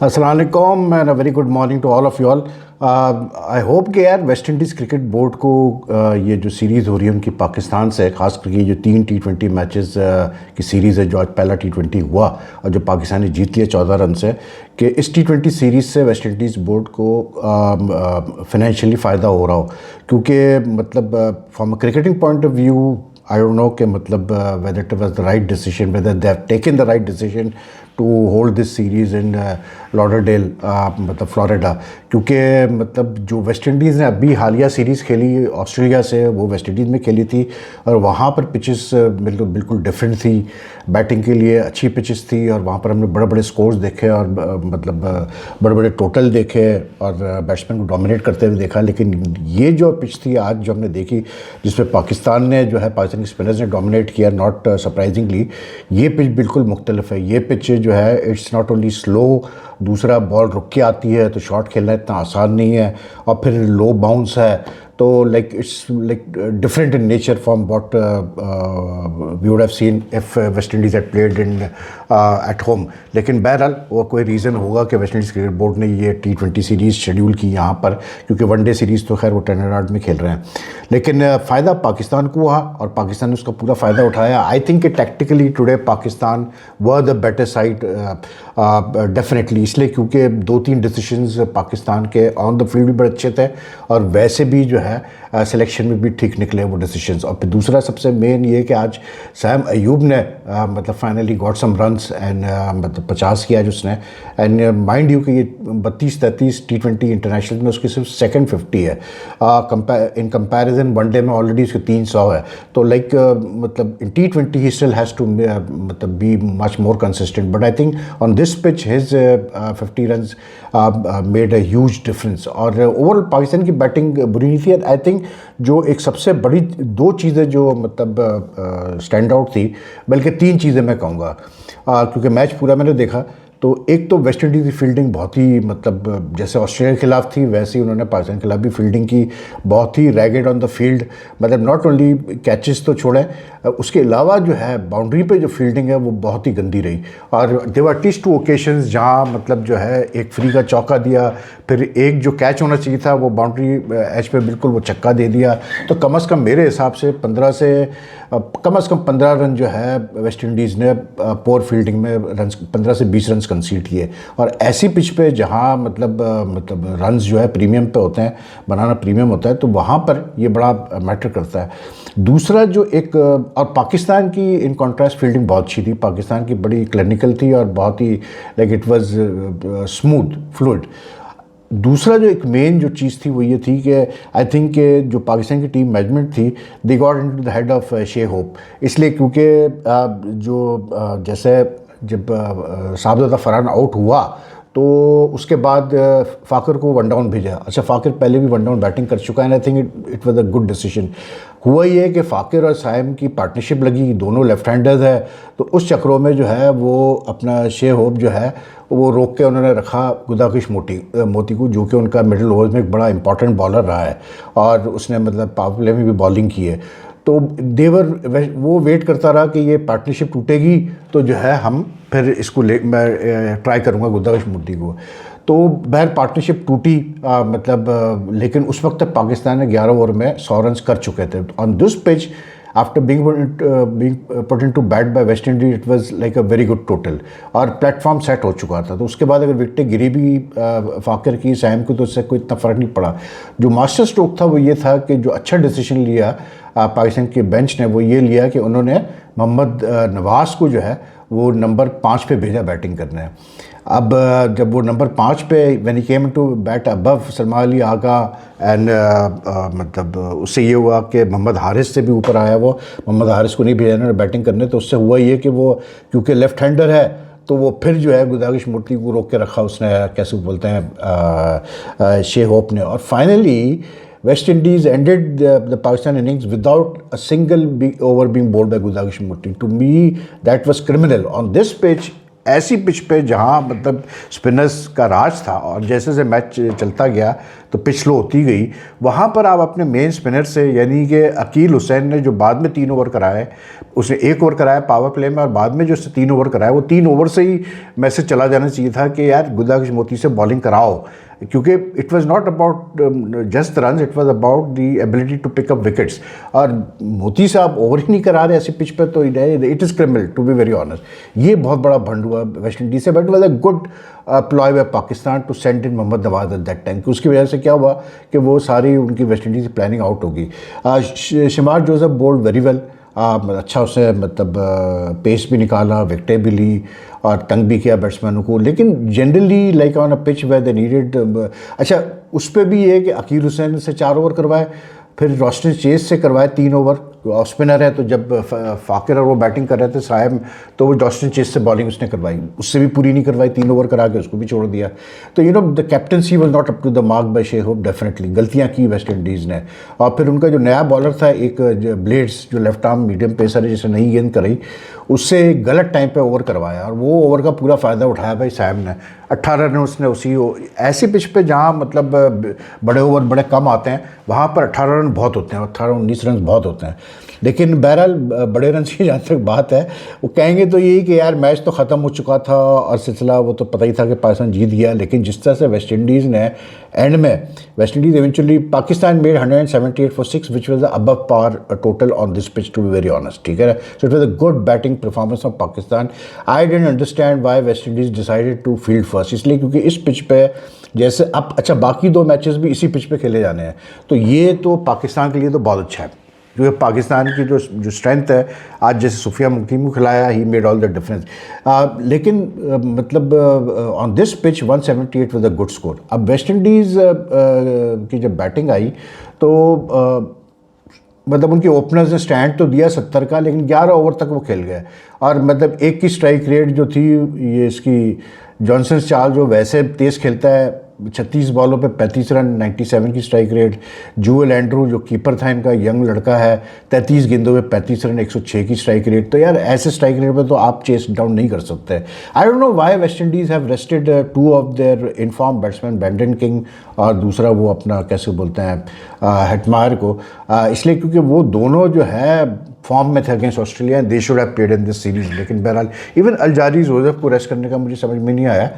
अस्सलाम वालेकुम and a very good morning to all of you all. I hope कि यार वेस्ट इंडीज़ क्रिकेट बोर्ड को ये जो सीरीज़ हो रही है उनकी पाकिस्तान से, ख़ास करके ये जो 3 T20 मैचेस की सीरीज़ है, जो आज पहला T20 हुआ और जो पाकिस्तान ने जीत लिया 14 रन से, कि इस T20 सीरीज़ से वेस्ट इंडीज़ बोर्ड को फाइनेंशियली फ़ायदा हो रहा हो। क्योंकि मतलब from a cricketing point of view I don't know कि मतलब whether it was the right decision, whether they have taken the right decision to hold this series in Lauderdale, मतलब फ्लोरिडा। क्योंकि मतलब जो वेस्ट इंडीज़ ने अभी हालिया series खेली ऑस्ट्रेलिया से, वो वेस्ट इंडीज़ में खेली थी और वहाँ पर पिचेस बिल्कुल डिफरेंट थी। बैटिंग के लिए अच्छी पिचेस थी और वहाँ पर हमने बड़े बड़े स्कोर्स देखे और मतलब बड़े बड़े टोटल देखे और बैट्समैन को डोमिनेट करते हुए देखा। लेकिन ये जो पिच थी आज जो हमने देखी, जिसमें पाकिस्तान ने जो है पाकिस्तानी स्पिनर्स ने डोमिनेट किया, नॉट सरप्राइजिंगली, ये पिच बिल्कुल मुख्तलिफ है। ये पिच जो है इट्स नॉट ओनली स्लो, दूसरा बॉल रुक के आती है तो शॉट खेलना इतना आसान नहीं है, और फिर लो बाउंस है, तो like it's like different in nature from what we would have seen if West Indies had played in at home. लेकिन बहरहाल वो कोई रीज़न होगा कि वेस्ट इंडीज़ क्रिकेट बोर्ड ने ये T20 सीरीज़ शेड्यूल की यहाँ पर, क्योंकि वनडे सीरीज़ तो खैर वो टर्नराउंड में खेल रहे हैं। लेकिन फ़ायदा पाकिस्तान को हुआ और पाकिस्तान ने उसका पूरा फ़ायदा उठाया। आई थिंक कि tactically today Pakistan were the better side definitely, इसलिए क्योंकि 2-3 डिसीजंस पाकिस्तान के ऑन द फील्ड भी बड़े अच्छे थे और वैसे भी जो है सिलेक्शन में भी ठीक निकले वो डिसीजंस। और फिर दूसरा सबसे मेन ये कि आज सैम अयूब ने मतलब finally got some runs and मतलब 50 किया आज उसने। एंड माइंड यू कि ये 32-33 T20 इंटरनेशनल में उसकी सिर्फ सेकंड 50 है। इन कंपैरिजन वनडे में ऑलरेडी उसके 300 है। तो लाइक मतलब इन T20 ही स्टिल हैज़ टू मतलब be much more consistent, but I think on this pitch his 50 runs made a huge difference. और ओवरऑल पाकिस्तान की बैटिंग बुरी नहीं थी। आई थिंक जो एक सबसे बड़ी 2 चीज़ें जो मतलब स्टैंड आउट थी, बल्कि 3 चीज़ें मैं कहूँगा, क्योंकि मैच पूरा मैंने देखा। तो एक तो वेस्ट इंडीज़ की फील्डिंग बहुत ही मतलब जैसे ऑस्ट्रेलिया के खिलाफ थी वैसे ही उन्होंने पाकिस्तान के खिलाफ भी फील्डिंग की, बहुत ही रैगेड ऑन द फील्ड। मतलब नॉट ओनली कैचेस तो छोड़ें, उसके अलावा जो है बाउंड्री पे जो फील्डिंग है वो बहुत ही गंदी रही। और देवर एटलीस्ट 2 ओकेशंस जहाँ मतलब जो है एक फ्री का चौका दिया, फिर एक जो कैच होना चाहिए था वो बाउंड्री एज पे बिल्कुल वो छक्का दे दिया। तो कम से कम मेरे हिसाब से 15 रन जो है वेस्ट इंडीज़ ने पोर फील्डिंग में रन 15 से 20 रन कंसीड किए। और ऐसी पिच पे जहाँ मतलब रन्स जो है प्रीमियम पे होते हैं, बनाना प्रीमियम होता है, तो वहाँ पर ये बड़ा मैटर करता है। दूसरा जो एक और पाकिस्तान की इन कॉन्ट्रास्ट फील्डिंग बहुत अच्छी थी, पाकिस्तान की बड़ी क्लिनिकल थी और बहुत ही like it was smooth fluid. दूसरा जो एक मेन जो चीज़ थी वो ये थी कि आई थिंक कि जो पाकिस्तान की टीम मैनेजमेंट थी, they got into the head of शे होप। इसलिए क्योंकि जो जैसे जब साहबजादा फरहान आउट हुआ तो उसके बाद फ़ाकर को वन डाउन भेजा। अच्छा, फ़ाकर पहले भी वन डाउन बैटिंग कर चुका है, I think it was a good decision. हुआ ये कि फ़ाकर और साइम की पार्टनरशिप लगी, दोनों लेफ्ट हैंडर्स है, तो उस चक्रों में जो है वो अपना शे होप जो है वो रोक के उन्होंने रखा गुदाकिश मोती को, जो कि उनका मिडिल ओवर्स में एक बड़ा इंपॉर्टेंट बॉलर रहा है और उसने मतलब पावर प्ले में भी बॉलिंग की है। तो वो वेट करता रहा कि ये पार्टनरशिप टूटेगी तो जो है हम फिर इसको मैं ट्राई करूँगा गुदाकिश मोती को। तो बहर पार्टनरशिप टूटी, लेकिन उस वक्त तक पाकिस्तान ने 11 ओवर में 100 रन कर चुके थे on this pitch. After being put into bat by West Indies, it was like a very good total और प्लेटफॉर्म सेट हो चुका था। तो उसके बाद अगर विकेटें गिरी भी फ़ाकर की, सैम को, तो उससे कोई इतना फ़र्क नहीं पड़ा। जो मास्टर स्ट्रोक था वो ये था कि जो अच्छा डिसीजन लिया पाकिस्तान के बेंच ने, वो ये लिया कि उन्होंने मोहम्मद नवाज़ को जो है वो नंबर 5 पे भेजा बैटिंग करने। अब जब वो नंबर 5 पे when he came to bat above Salman Ali Agha and मतलब उससे ये हुआ कि मोहम्मद हारिस से भी ऊपर आया, वो मोहम्मद हारिस को नहीं भेजा उन्होंने बैटिंग करने। तो उससे हुआ ये कि वो क्योंकि लेफ्ट हैंडर है तो वो फिर जो है गुदाकिश मोती को रोक के रखा उसने, कैसे बोलते हैं, शे होप ने। और finally West Indies ended the Pakistan innings without a single over being bowled by Gudakish Motie. To me, that was criminal. On this pitch, ऐसी पिच पे जहाँ मतलब स्पिनर्स का राज था और जैसे जैसे मैच चलता गया तो पिच स्लो होती गई, वहाँ पर आप अपने मेन स्पिनर से यानी कि अकील हुसैन ने जो बाद में 3 ओवर कराए, उसने 1 ओवर कराया पावर प्ले में और बाद में जो उसने 3 ओवर कराया, वो 3 ओवर से ही मैसेज चला जाना चाहिए था कि यार गुदागश मोती से बॉलिंग कराओ, क्योंकि it was not about just run, it was about the ability to pick up wickets. और मोती साहब ओवर ही नहीं करा रहे ऐसी पिच पर, तो it is criminal to be very honest. ये बहुत बड़ा भंड हुआ वेस्ट इंडीज से, but was a good ploy by Pakistan to send in Mohammad Nawaz at that time. उसकी वजह से क्या हुआ कि वो सारी उनकी वेस्ट इंडीज की प्लानिंग आउट होगी। Shamar Joseph bowled very well, अच्छा उसने मतलब पेस भी निकाला, विकेटें भी ली और तंग भी किया बैट्समैनों को, लेकिन generally like on a pitch way they needed. अच्छा उस पर भी ये कि अकील हुसैन से 4 ओवर करवाए, फिर रोस्टन चेस से करवाए 3 ओवर। ऑफ स्पिनर है तो जब फाकिर और वो बैटिंग कर रहे थे साहब, तो वो जॉस्टिन चेस से बॉलिंग उसने करवाई, उससे भी पूरी नहीं करवाई, 3 ओवर करा के उसको भी छोड़ दिया। तो you know the captaincy was not up to the mark by Shai Hope, definitely गलतियां की वेस्ट इंडीज़ ने। और फिर उनका जो नया बॉलर था एक ब्लेड्स, जो लेफ्ट आर्म मीडियम पेसर है जिसे नई गेंद कराई, उससे गलत टाइम पे ओवर करवाया और वो ओवर का पूरा फ़ायदा उठाया भाई साहब ने। 18 रन उसने उसी ऐसी पिच पे जहाँ मतलब बड़े ओवर बड़े कम आते हैं, वहाँ पर 18 रन बहुत होते हैं, 18-19 रन बहुत होते हैं। लेकिन बहरहाल बड़े रन की जहाँ तक बात है, वो कहेंगे तो यही कि यार मैच तो ख़त्म हो चुका था और सिलसिला वो तो पता ही था कि पाकिस्तान जीत गया, लेकिन जिस तरह से वेस्ट इंडीज़ ने एंड में, West Indies eventually Pakistan made 178 for 6 which was above par total on this pitch to be very honest, ठीक है। So it was a good batting performance of Pakistan. I didn't understand why West Indies decided to field first, इसलिए क्योंकि इस pitch पे जैसे अब अच्छा बाकी 2 मैचेस भी इसी पिच पे खेले जाने हैं, तो ये तो पाकिस्तान के लिए तो बहुत अच्छा है, क्योंकि पाकिस्तान की जो स्ट्रेंथ है, आज जैसे सुफिया मुकीम को खिलाया, he made all the difference. लेकिन मतलब on this pitch 178 was a good score. अब वेस्ट इंडीज़ की जब बैटिंग आई तो मतलब उनके ओपनर्स ने स्टैंड तो दिया 70 का, लेकिन 11 ओवर तक वो खेल गए और मतलब एक की स्ट्राइक रेट जो थी, ये इसकी जॉनसन चार्ल जो वैसे तेज़ खेलता है, 36 बॉलों पे 35 रन, 97 की स्ट्राइक रेट। जूएल एंड्रू जो कीपर था इनका, यंग लड़का है, 33 गेंदों पे 35 रन, 106 की स्ट्राइक रेट। तो यार ऐसे स्ट्राइक रेट पे तो आप चेस डाउन नहीं कर सकते। I don't know why West Indies have rested 2 of their in form batsman, Brandon King और दूसरा वो अपना कैसे बोलते हैं हेटमायर को, इसलिए क्योंकि वो दोनों जो है फॉर्म में थे against Australia, they should have played in this series. लेकिन बहरहाल इवन अलजारी जोसेफ को रेस्ट करने का मुझे समझ में नहीं आया,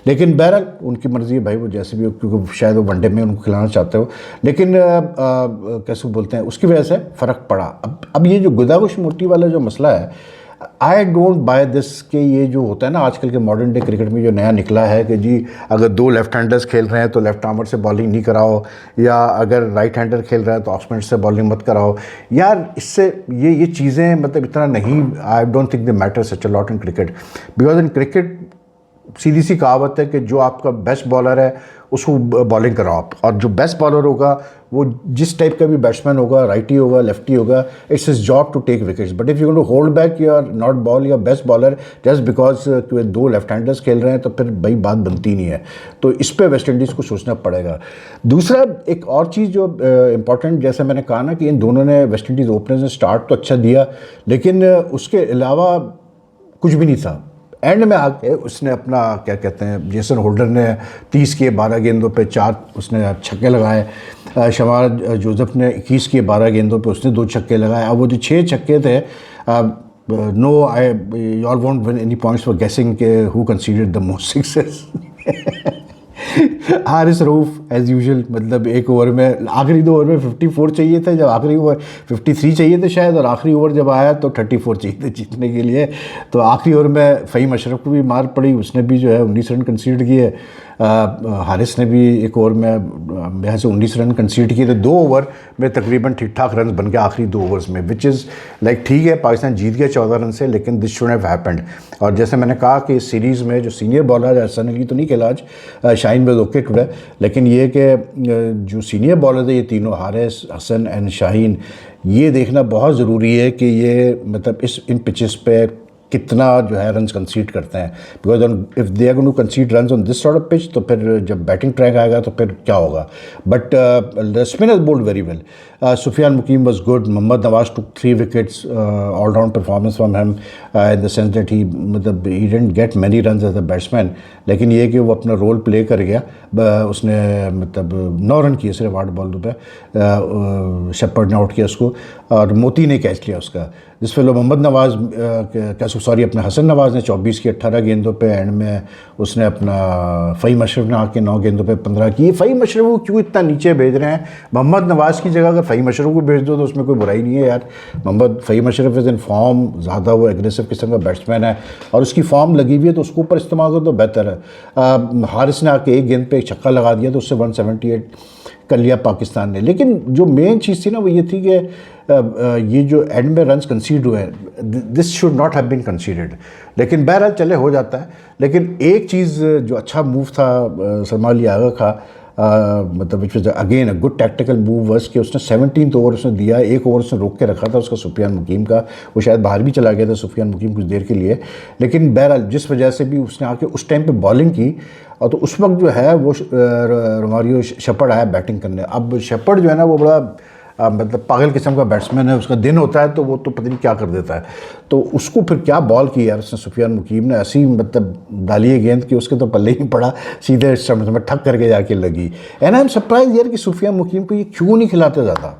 लेकिन बहरहाल उनकी मर्ज़ी है भाई, वो जैसे भी हो, क्योंकि शायद वो वनडे में उनको खिलाना चाहते हो, लेकिन कैसे बोलते हैं उसकी वजह से फ़र्क पड़ा। अब ये जो गुदागुश मोती वाला जो मसला है, आई डोंट बाय दिस कि ये जो होता है ना आजकल के मॉडर्न डे क्रिकेट में जो नया निकला है कि जी अगर 2 लेफ्ट हैंडर्स खेल रहे हैं तो लेफ्ट आर्मर से बॉलिंग नहीं कराओ, या अगर राइट हैंडर खेल रहा है तो ऑफ स्पिनर से बॉलिंग मत कराओ। यार इससे ये चीज़ें मतलब इतना नहीं, I don't think they matter such a lot in cricket, because in cricket सीधी सी कहावत है कि जो आपका बेस्ट बॉलर है उसको बॉलिंग कराओ आप, और जो बेस्ट बॉलर होगा वो जिस टाइप का भी बैट्समैन होगा, राइटी होगा, लेफ्टी होगा, it's his job to take wickets. But if you going to hold back your not bowl your best bowler just because 2 left handers खेल रहे हैं, तो फिर भाई बात बनती नहीं है। तो इस पर वेस्ट इंडीज़ को सोचना पड़ेगा। दूसरा एक और चीज़ जो इंपॉर्टेंट, जैसे मैंने कहा ना कि इन दोनों ने, वेस्ट इंडीज़ ओपनर्स ने स्टार्ट तो अच्छा दिया, लेकिन उसके अलावा कुछ भी नहीं था। एंड में आके उसने अपना क्या कहते हैं, जेसन होल्डर ने 30 के 12 गेंदों पे 4 उसने छक्के लगाए, शमार जोसेफ ने 21 के 12 गेंदों पे उसने 2 छक्के लगाए। अब वो जो 6 छक्के थे, no I you all won't win any points for guessing के who considered the most sixes. Haris Rauf as usual, मतलब एक ओवर में, आखिरी 2 ओवर में 54 चाहिए थे, जब आखिरी ओवर 53 चाहिए थे शायद, और आखिरी ओवर जब आया तो 34 चाहिए थे जीतने के लिए। तो आखिरी ओवर में फ़हीम अशरफ को भी मार पड़ी, उसने भी जो है 19 रन कंसीड किए। हारिस ने भी एक ओवर में यहाँ से 19 रन कंसीड किए थे। 2 ओवर में तकरीबन ठीक ठाक रन बन गया आखिरी 2 ओवर्स में, विच इज़ लाइक ठीक है, पाकिस्तान जीत गया 14 रन से, लेकिन दिस शुड हैव हैपेंड। और जैसे मैंने कहा कि इस सीरीज़ में जो सीनियर बॉलर है, हसन अली तो नहीं खेला आज, शाहीन वाज ओके टुडे, लेकिन ये कि जो सीनियर बॉलर थे ये तीनों, हारिस, हसन एंड शाहीन, ये देखना बहुत ज़रूरी है कि ये मतलब इन पिचेस पे कितना जो है रन्स कंसीड करते हैं, because if they are going to concede runs on this sort of pitch तो फिर जब बैटिंग ट्रैक आएगा तो फिर क्या होगा. But the spinners bowled very well. Sufiyan Muqeem was good. Mohammad Nawaz took 3 wickets. All round performance from him in the sense that he मतलब he didn't get many runs as a batsman, लेकिन ये कि वो अपना रोल प्ले कर गया. उसने मतलब 9 रन किए सिर्फ 8 बॉल पे. शेपर्ड ने आउट किया उसको और मोती ने कैच लिया उसका. जिस फेलो मोहम्मद नवाज सॉरी अपने हसन नवाज ने 24 की 18 गेंदों पे एंड में उसने अपना फ़हीम अशरफ ने आके 9 गेंदों पे 15 की. फ़हीम अशरफ को क्यों इतना नीचे भेज रहे हैं? मोहम्मद नवाज की जगह अगर फ़हीम अशरफ को भेज दो तो उसमें कोई बुराई नहीं है यार. Faheem Ashraf is in form, ज़्यादा वो एग्रेसिव किस्म का बैट्समैन है और उसकी फॉर्म लगी हुई है तो उसको ऊपर इस्तेमाल करो तो बेहतर है. हारिस ने आके एक गेंद पे एक छक्का लगा दिया तो उससे 178 कर लिया पाकिस्तान ने. लेकिन जो मेन चीज़ थी ना वो ये थी कि ये जो एंड में रन्स कंसीड हुए हैं, this should not have been considered. लेकिन बहरहाल चले हो जाता है. लेकिन एक चीज़ जो अच्छा मूव था सलमान अली आगा का, मतलब which was again a good tactical move वर्स कि उसने 17th ओवर उसने दिया. एक ओवर उसने रोक के रखा था उसका सुफियान मुकीम का. वो शायद बाहर भी चला गया था सुफियान मुकीम कुछ देर के लिए. लेकिन बहरहाल जिस वजह से भी उसने आके उस टाइम पे बॉलिंग की और तो उस वक्त जो है वो रोमारियो शेपर्ड आया बैटिंग करने. अब शेपर्ड जो है ना वो बड़ा मतलब पागल किस्म का बैट्समैन है. उसका दिन होता है तो वो तो पता नहीं क्या कर देता है. तो उसको फिर क्या बॉल की यार उसने सुफियान मुकीम ने, ऐसी मतलब डाली है गेंद कि उसके तो पल्ले ही पड़ा, सीधे स्टंप में ठक करके जाके लगी. एंड आई एम सरप्राइज यार कि सुफियान मुकीम को ये क्यों नहीं खिलाते ज़्यादा.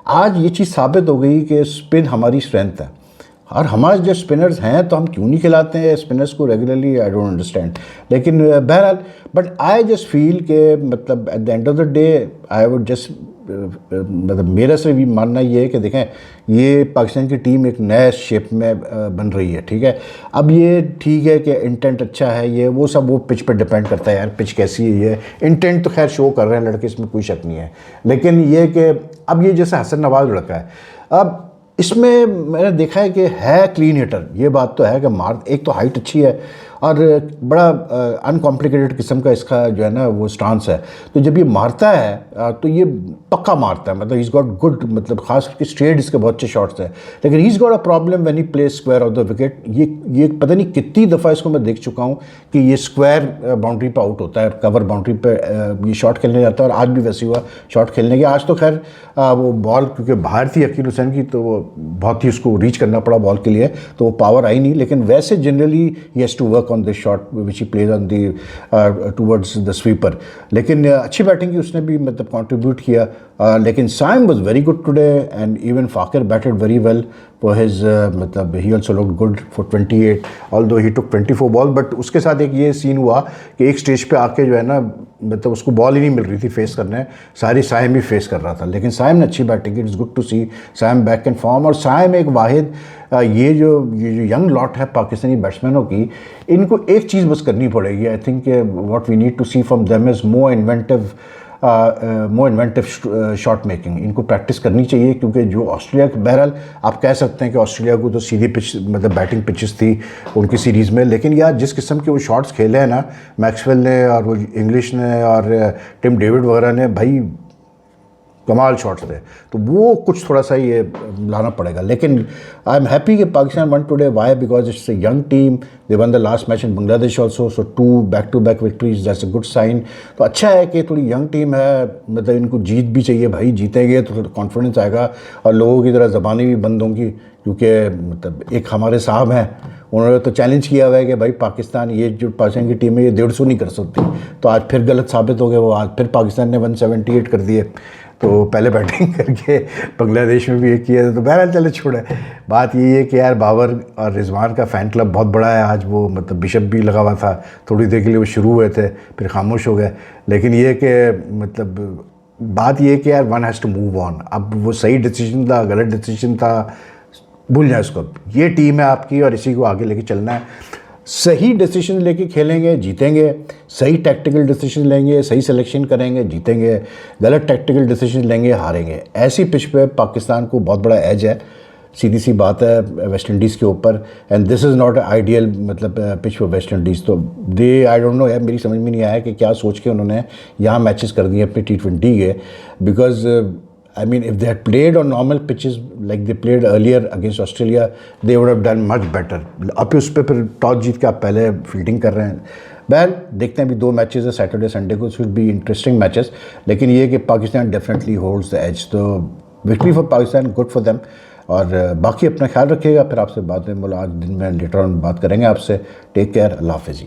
आज ये चीज़ साबित हो गई कि स्पिन हमारी स्ट्रेंथ है और हमारे जो स्पिनर्स हैं तो हम क्यों नहीं खिलाते हैं स्पिनर्स को रेगुलरली. I don't understand. लेकिन बहरहाल बट आई जस्ट फील के मतलब at the end of the day I would just मतलब मेरा से भी मानना ये है कि देखें ये पाकिस्तान की टीम एक नए शेप में बन रही है. ठीक है, अब ये ठीक है कि इंटेंट अच्छा है, ये वो सब वो पिच पर डिपेंड करता है यार, पिच कैसी है. ये इंटेंट तो खैर शो कर रहे हैं लड़के, इसमें कोई शक नहीं है. लेकिन ये कि अब ये जैसे हसन नवाज लड़का है, अब इसमें मैंने देखा है कि है क्लीन हिटर. ये बात तो है कि मार एक तो हाइट अच्छी है और बड़ा अनकॉम्प्लिकेटेड किस्म का इसका जो है ना वो स्टांस है. तो जब ये मारता है तो ये पक्का मारता है. मतलब ही इज़ गॉट गुड, मतलब खास करके स्ट्रेट इसके बहुत अच्छे शॉट्स हैं. लेकिन he is got a problem when he play square of the wicket. ये पता नहीं कितनी दफ़ा इसको मैं देख चुका हूँ कि ये स्क्वायर बाउंड्री पर आउट होता है, कवर बाउंड्री पर ये शॉट खेलने जाता है. और आज भी वैसे हुआ शॉट खेलने के. आज तो खैर वो बॉल क्योंकि बाहर थी अकील हुसैन की तो वो बहुत ही उसको रीच करना पड़ा बॉल के लिए, तो वो पावर आई नहीं. लेकिन वैसे generally he has to work on this shot which he plays on the towards the sweeper. लेकिन अच्छी बैटिंग की उसने भी मतलब कंट्रीब्यूट किया. लेकिन Saim was very good today and even Fakir batted very well for his मतलब he also looked good for 28 although he took 24 ball. But उसके साथ एक ये सीन हुआ कि एक स्टेज पे आके जो है ना मतलब उसको बॉल ही नहीं मिल रही थी फेस करने, सारी साइम ही फेस कर रहा था. लेकिन साइम ने अच्छी बैटिंग की. It's good to see Saim back in form. और साइम एक वाहिद ये जो यंग लॉट है पाकिस्तानी बैट्समैनों की, इनको एक चीज़ बस करनी पड़ेगी. I think what we need to see from them is more inventive shot making. इनको प्रैक्टिस करनी चाहिए क्योंकि जो ऑस्ट्रेलिया के बहरहाल आप कह सकते हैं कि ऑस्ट्रेलिया को तो सीधी पिच मतलब बैटिंग पिचेस थी उनकी सीरीज़ में. लेकिन यार जिस किस्म के वो शॉट्स खेले हैं ना मैक्सवेल ने और वो इंग्लिश ने और टिम डेविड वगैरह ने, भाई कमाल शॉट्स थे. तो वो कुछ थोड़ा सा ये लाना पड़ेगा. लेकिन आई एम हैप्पी कि Pakistan won today. Why? Because it's a young team. They won the last match in Bangladesh also, so 2 back to back victories, that's a good sign. तो अच्छा है कि थोड़ी यंग टीम है, मतलब इनको जीत भी चाहिए भाई. जीतेंगे तो कॉन्फिडेंस आएगा और लोगों की तरह ज़बानें भी बंद होंगी. क्योंकि मतलब एक हमारे साहब हैं, उन्होंने तो चैलेंज किया हुआ है कि भाई पाकिस्तान ये जो पाकिस्तान की टीम है ये 150 नहीं कर सकती. तो आज फिर गलत साबित हो गए वो. आज फिर पाकिस्तान ने 178 कर दिए. तो पहले बैटिंग करके बांग्लादेश में भी एक किया था. तो बहरहाल चले छोड़े. बात यही है कि यार बाबर और रिजवान का फ़ैन क्लब बहुत बड़ा है. आज वो मतलब बिशप भी लगा हुआ था, थोड़ी देर के लिए वो शुरू हुए थे फिर खामोश हो गए. लेकिन ये कि मतलब बात ये है कि यार one has to move on. अब वो सही डिसीजन था गलत डिसीजन था भूल जाए उसको. ये टीम है आपकी और इसी को आगे लेके चलना है. सही डिसीजन लेके खेलेंगे जीतेंगे, सही टैक्टिकल डिसीजन लेंगे, सही सिलेक्शन करेंगे जीतेंगे, गलत टैक्टिकल डिसीजन लेंगे हारेंगे. ऐसी पिच पे पाकिस्तान को बहुत बड़ा एज है. सीधी सी बात है वेस्ट इंडीज़ के ऊपर. And this is not ideal मतलब पिच फॉर वेस्ट इंडीज़. तो दे आई डोंट नो यार, मेरी समझ में नहीं आया कि क्या सोच के उन्होंने यहाँ मैचेस कर दिए अपने T20 के. Because I mean, if they had played on normal pitches like they played earlier against Australia, they would have done much better. अब उस पर फिर टॉस जीत के आप पहले फील्डिंग कर रहे हैं। बहल देखते हैं, अभी 2 मैचेस है सैटरडे संडे को, शुड बी इंटरेस्टिंग मैचेस। लेकिन ये कि Pakistan definitely holds the edge, तो victory for Pakistan, good for them. और बाकी अपना ख्याल रखिएगा, फिर आपसे बाद में आज दिन में लेटर ऑन बात करेंगे आपसे। टेक केयर, अल्लाह हाफिज़।